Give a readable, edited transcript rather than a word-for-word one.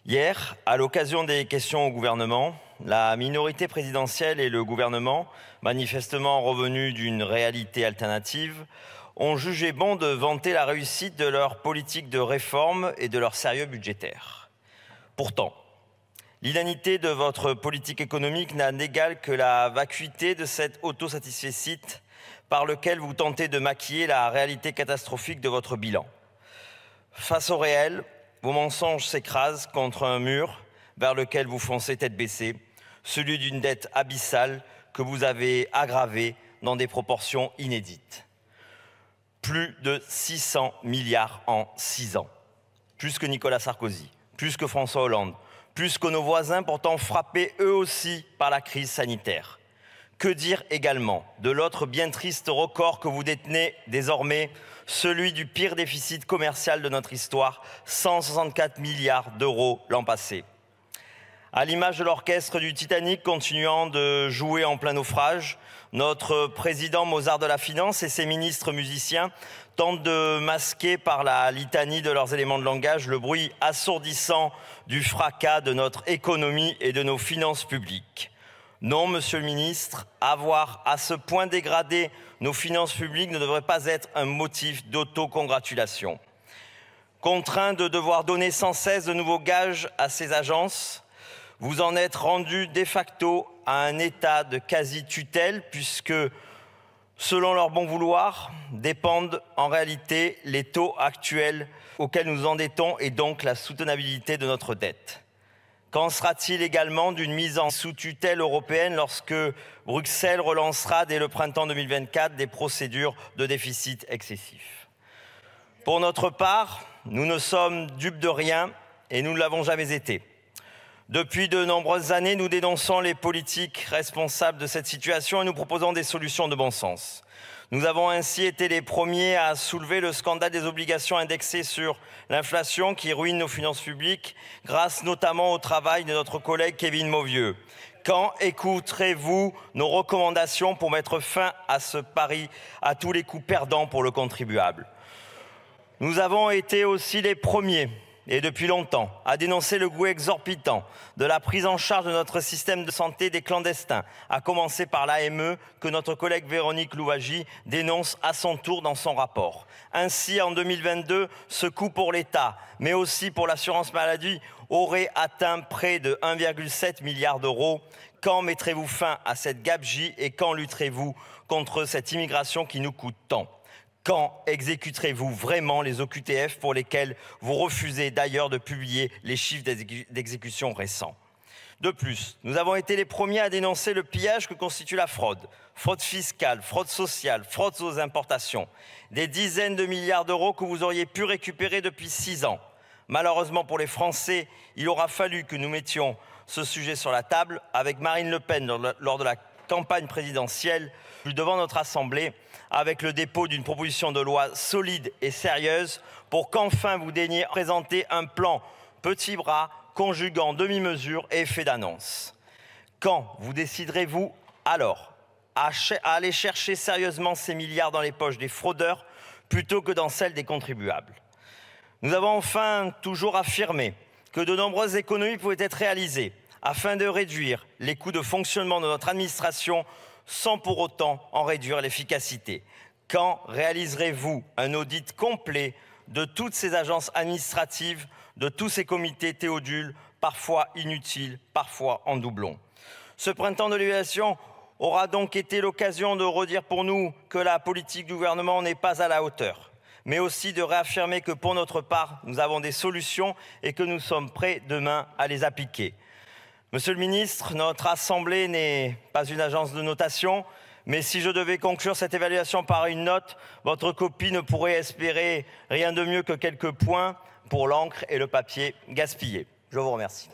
Hier, à l'occasion des questions au gouvernement, la minorité présidentielle et le gouvernement, manifestement revenus d'une réalité alternative, ont jugé bon de vanter la réussite de leur politique de réforme et de leur sérieux budgétaire. Pourtant, l'inanité de votre politique économique n'a d'égal que la vacuité de cet autosatisfecit par lequel vous tentez de maquiller la réalité catastrophique de votre bilan. Face au réel, vos mensonges s'écrasent contre un mur vers lequel vous foncez tête baissée, celui d'une dette abyssale que vous avez aggravée dans des proportions inédites. Plus de 600 milliards en 6 ans. Plus que Nicolas Sarkozy, plus que François Hollande, plus que nos voisins pourtant frappés eux aussi par la crise sanitaire. Que dire également de l'autre bien triste record que vous détenez désormais, celui du pire déficit commercial de notre histoire, 164 milliards d'euros l'an passé. À l'image de l'orchestre du Titanic continuant de jouer en plein naufrage, notre président Mozart de la Finance et ses ministres musiciens tentent de masquer par la litanie de leurs éléments de langage le bruit assourdissant du fracas de notre économie et de nos finances publiques. Non, Monsieur le Ministre, avoir à ce point dégradé nos finances publiques ne devrait pas être un motif d'autocongratulation. Contraint de devoir donner sans cesse de nouveaux gages à ces agences, vous en êtes rendu de facto à un état de quasi-tutelle puisque, selon leur bon vouloir, dépendent en réalité les taux actuels auxquels nous endettons et donc la soutenabilité de notre dette. Qu'en sera-t-il également d'une mise en sous-tutelle européenne lorsque Bruxelles relancera dès le printemps 2024 des procédures de déficit excessif? Pour notre part, nous ne sommes dupes de rien et nous ne l'avons jamais été. Depuis de nombreuses années, nous dénonçons les politiques responsables de cette situation et nous proposons des solutions de bon sens. Nous avons ainsi été les premiers à soulever le scandale des obligations indexées sur l'inflation qui ruine nos finances publiques, grâce notamment au travail de notre collègue Kevin Mauvieux. Quand écouterez-vous nos recommandations pour mettre fin à ce pari à tous les coups perdants pour le contribuable? Nous avons été aussi les premiers, et depuis longtemps, à dénoncer le coût exorbitant de la prise en charge de notre système de santé des clandestins, à commencer par l'AME que notre collègue Véronique Louwagie dénonce à son tour dans son rapport. Ainsi, en 2022, ce coût pour l'État, mais aussi pour l'assurance maladie, aurait atteint près de 1,7 milliard d'euros. Quand mettrez-vous fin à cette gabegie et quand lutterez-vous contre cette immigration qui nous coûte tant ? Quand exécuterez-vous vraiment les OQTF pour lesquels vous refusez d'ailleurs de publier les chiffres d'exécution récents? De plus, nous avons été les premiers à dénoncer le pillage que constitue la fraude. Fraude fiscale, fraude sociale, fraude aux importations. Des dizaines de milliards d'euros que vous auriez pu récupérer depuis 6 ans. Malheureusement pour les Français, il aura fallu que nous mettions ce sujet sur la table avec Marine Le Pen lors de la campagne présidentielle, devant notre Assemblée, avec le dépôt d'une proposition de loi solide et sérieuse pour qu'enfin vous daigniez présenter un plan petit bras conjuguant demi-mesure et effet d'annonce. Quand vous déciderez-vous alors à aller chercher sérieusement ces milliards dans les poches des fraudeurs plutôt que dans celles des contribuables? Nous avons enfin toujours affirmé que de nombreuses économies pouvaient être réalisées afin de réduire les coûts de fonctionnement de notre administration sans pour autant en réduire l'efficacité. Quand réaliserez-vous un audit complet de toutes ces agences administratives, de tous ces comités Théodule, parfois inutiles, parfois en doublon? Ce printemps de l'évaluation aura donc été l'occasion de redire pour nous que la politique du gouvernement n'est pas à la hauteur, mais aussi de réaffirmer que pour notre part, nous avons des solutions et que nous sommes prêts demain à les appliquer. Monsieur le ministre, notre Assemblée n'est pas une agence de notation, mais si je devais conclure cette évaluation par une note, votre copie ne pourrait espérer rien de mieux que quelques points pour l'encre et le papier gaspillés. Je vous remercie.